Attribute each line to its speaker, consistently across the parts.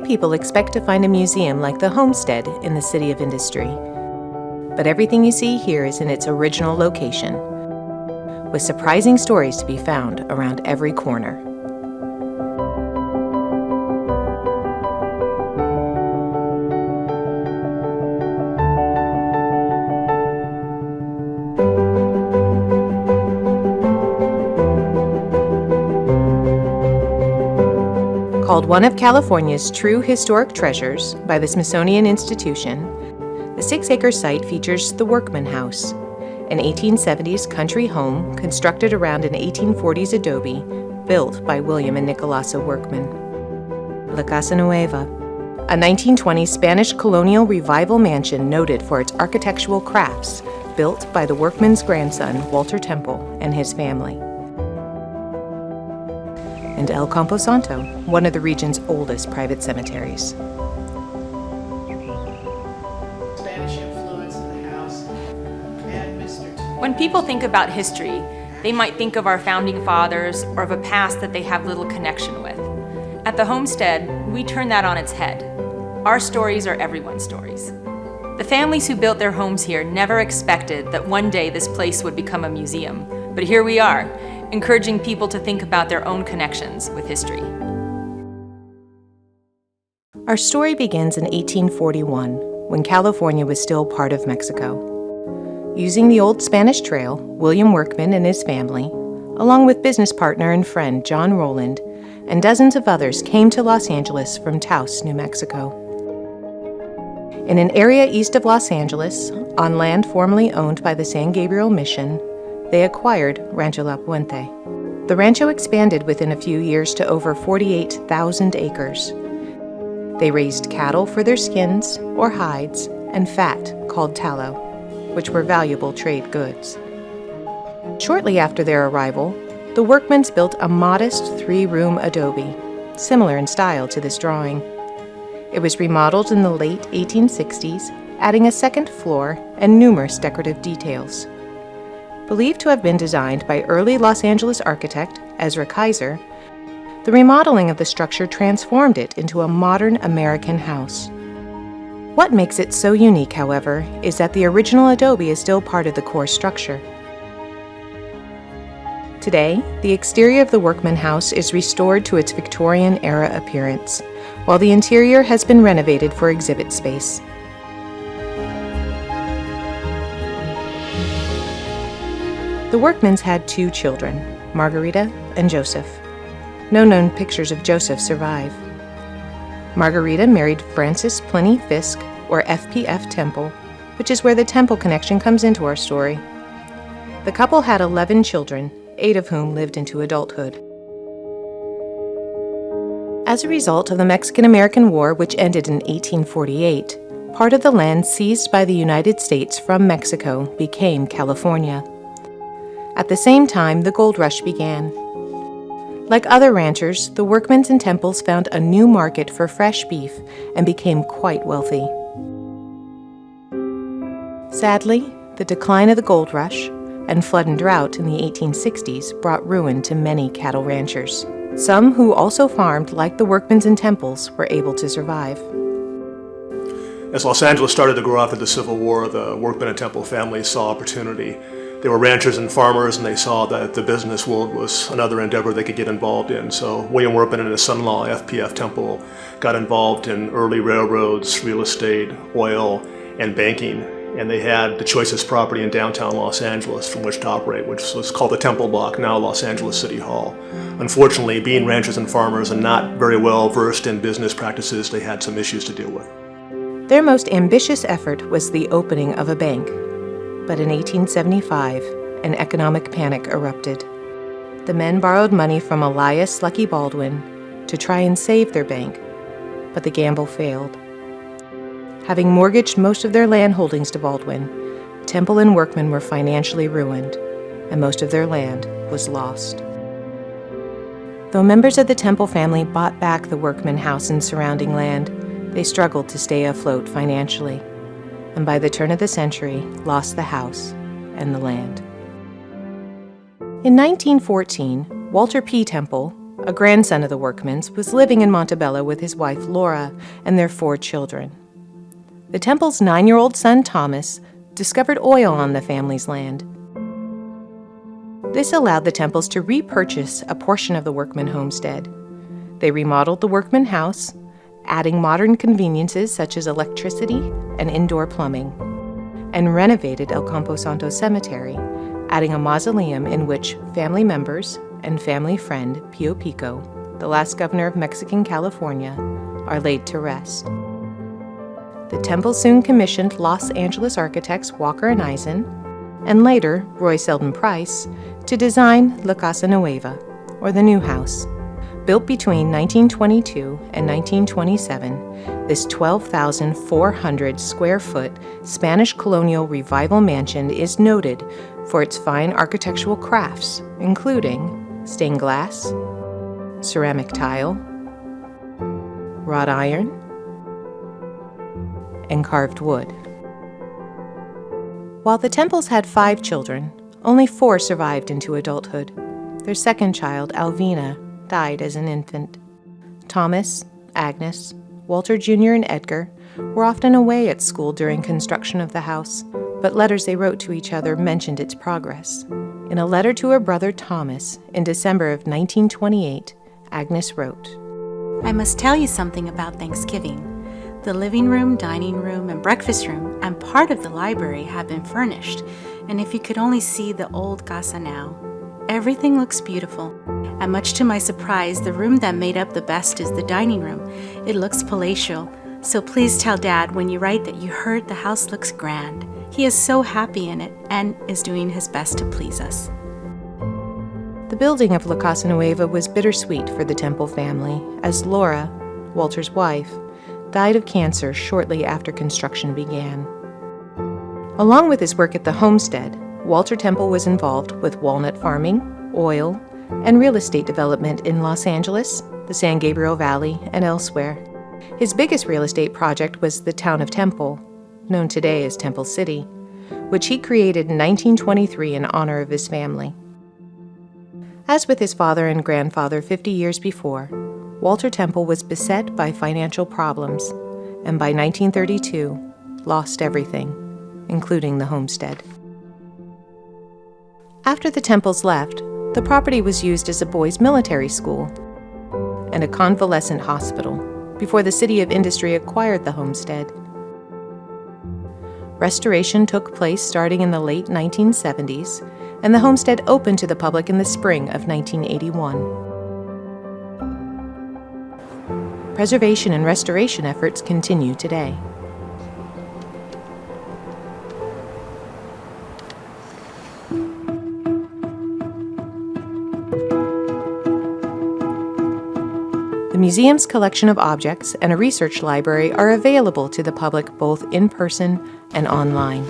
Speaker 1: people expect to find a museum like the Homestead in the City of Industry. But everything you see here is in its original location, with surprising stories to be found around every corner. Called one of California's true historic treasures by the Smithsonian Institution, the 6-acre site features the Workman House, an 1870s country home constructed around an 1840s adobe built by William and Nicolasa Workman. La Casa Nueva, a 1920s Spanish colonial revival mansion noted for its architectural crafts, built by the workman's grandson, Walter Temple, and his family. And El Camposanto, one of the region's oldest private cemeteries.
Speaker 2: Spanish influence in the house and Mr.
Speaker 3: When people think about history, they might think of our founding fathers or of a past that they have little connection with. At the Homestead, we turn that on its head. Our stories are everyone's stories. The families who built their homes here never expected that one day this place would become a museum, but here we are, encouraging people to think about their own connections with history.
Speaker 1: Our story begins in 1841, when California was still part of Mexico. Using the old Spanish Trail, William Workman and his family, along with business partner and friend John Rowland, and dozens of others came to Los Angeles from Taos, New Mexico. In an area east of Los Angeles, on land formerly owned by the San Gabriel Mission, they acquired Rancho La Puente. The rancho expanded within a few years to over 48,000 acres. They raised cattle for their skins or hides and fat called tallow, which were valuable trade goods. Shortly after their arrival, the Workmans built a modest 3-room adobe, similar in style to this drawing. It was remodeled in the late 1860s, adding a second floor and numerous decorative details. Believed to have been designed by early Los Angeles architect Ezra Kaiser, the remodeling of the structure transformed it into a modern American house. What makes it so unique, however, is that the original adobe is still part of the core structure. Today, the exterior of the Workman House is restored to its Victorian-era appearance, while the interior has been renovated for exhibit space. The Workmans had 2 children, Margarita and Joseph. No known pictures of Joseph survive. Margarita married Francis Pliny Fisk, or FPF Temple, which is where the Temple connection comes into our story. The couple had 11 children, 8 of whom lived into adulthood. As a result of the Mexican-American War, which ended in 1848, part of the land seized by the United States from Mexico became California. At the same time, the gold rush began. Like other ranchers, the Workmans and Temples found a new market for fresh beef and became quite wealthy. Sadly, the decline of the gold rush and flood and drought in the 1860s brought ruin to many cattle ranchers. Some who also farmed, like the Workmans and Temples, were able to survive.
Speaker 4: As Los Angeles started to grow after the Civil War, the Workman and Temple families saw opportunity. They were ranchers and farmers, and they saw that the business world was another endeavor they could get involved in. So William Workman and his son-in-law, FPF Temple, got involved in early railroads, real estate, oil, and banking. And they had the choicest property in downtown Los Angeles from which to operate, which was called the Temple Block, now Los Angeles City Hall. Unfortunately, being ranchers and farmers and not very well versed in business practices, they had some issues to deal with.
Speaker 1: Their most ambitious effort was the opening of a bank. But in 1875, an economic panic erupted. The men borrowed money from Elias Lucky Baldwin to try and save their bank, but the gamble failed. Having mortgaged most of their land holdings to Baldwin, Temple and Workman were financially ruined, and most of their land was lost. Though members of the Temple family bought back the Workman house and surrounding land, they struggled to stay afloat financially, and by the turn of the century, lost the house and the land. In 1914, Walter P. Temple, a grandson of the workmen's, was living in Montebello with his wife Laura and their 4 children. The Temple's 9-year-old son Thomas discovered oil on the family's land. This allowed the Temples to repurchase a portion of the workman homestead. They remodeled the workman house, adding modern conveniences such as electricity and indoor plumbing, and renovated El Camposanto Cemetery, adding a mausoleum in which family members and family friend Pio Pico, the last governor of Mexican California, are laid to rest. The Temple soon commissioned Los Angeles architects Walker and Eisen, and later Roy Selden Price, to design La Casa Nueva, or the New House. Built between 1922 and 1927, this 12,400 square foot Spanish colonial revival mansion is noted for its fine architectural crafts, including stained glass, ceramic tile, wrought iron, and carved wood. While the Temples had 5 children, only 4 survived into adulthood. Their second child, Alvina, died as an infant. Thomas, Agnes, Walter Jr., and Edgar were often away at school during construction of the house, but letters they wrote to each other mentioned its progress. In a letter to her brother Thomas in December of 1928, Agnes wrote,
Speaker 5: "I must tell you something about Thanksgiving. The living room, dining room, and breakfast room, and part of the library have been furnished, and if you could only see the old casa now. Everything looks beautiful, and much to my surprise, the room that made up the best is the dining room. It looks palatial, so please tell Dad when you write that you heard the house looks grand. He is so happy in it and is doing his best to please us."
Speaker 1: The building of La Casa Nueva was bittersweet for the Temple family, as Laura, Walter's wife, died of cancer shortly after construction began. Along with his work at the homestead, Walter Temple was involved with walnut farming, oil, and real estate development in Los Angeles, the San Gabriel Valley, and elsewhere. His biggest real estate project was the town of Temple, known today as Temple City, which he created in 1923 in honor of his family. As with his father and grandfather 50 years before, Walter Temple was beset by financial problems, and by 1932, lost everything, including the homestead. After the Temples left, the property was used as a boys' military school and a convalescent hospital before the City of Industry acquired the homestead. Restoration took place starting in the late 1970s, and the homestead opened to the public in the spring of 1981. Preservation and restoration efforts continue today. The museum's collection of objects and a research library are available to the public both in person and online.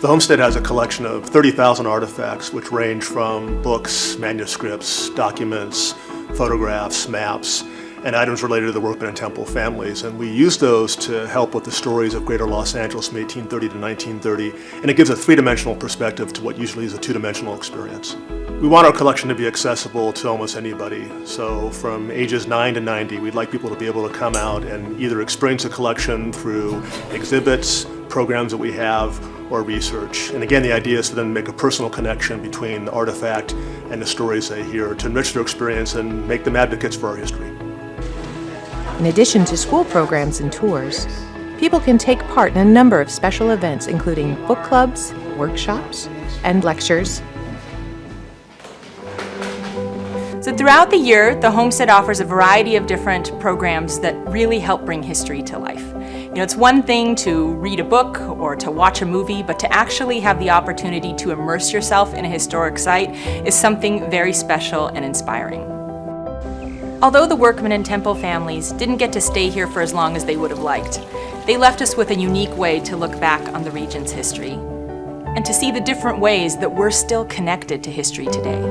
Speaker 4: The Homestead has a collection of 30,000 artifacts, which range from books, manuscripts, documents, photographs, maps, and items related to the Workman and Temple families. And we use those to help with the stories of Greater Los Angeles from 1830 to 1930, and it gives a three-dimensional perspective to what usually is a two-dimensional experience. We want our collection to be accessible to almost anybody. So from ages 9 to 90, we'd like people to be able to come out and either experience the collection through exhibits, programs that we have, or research. And again, the idea is for them to make a personal connection between the artifact and the stories they hear to enrich their experience and make them advocates for our history.
Speaker 1: In addition to school programs and tours, people can take part in a number of special events, including book clubs, workshops, and lectures.
Speaker 3: So throughout the year, the Homestead offers a variety of different programs that really help bring history to life. You know, it's one thing to read a book or to watch a movie, but to actually have the opportunity to immerse yourself in a historic site is something very special and inspiring. Although the Workman and Temple families didn't get to stay here for as long as they would have liked, they left us with a unique way to look back on the region's history and to see the different ways that we're still connected to history today.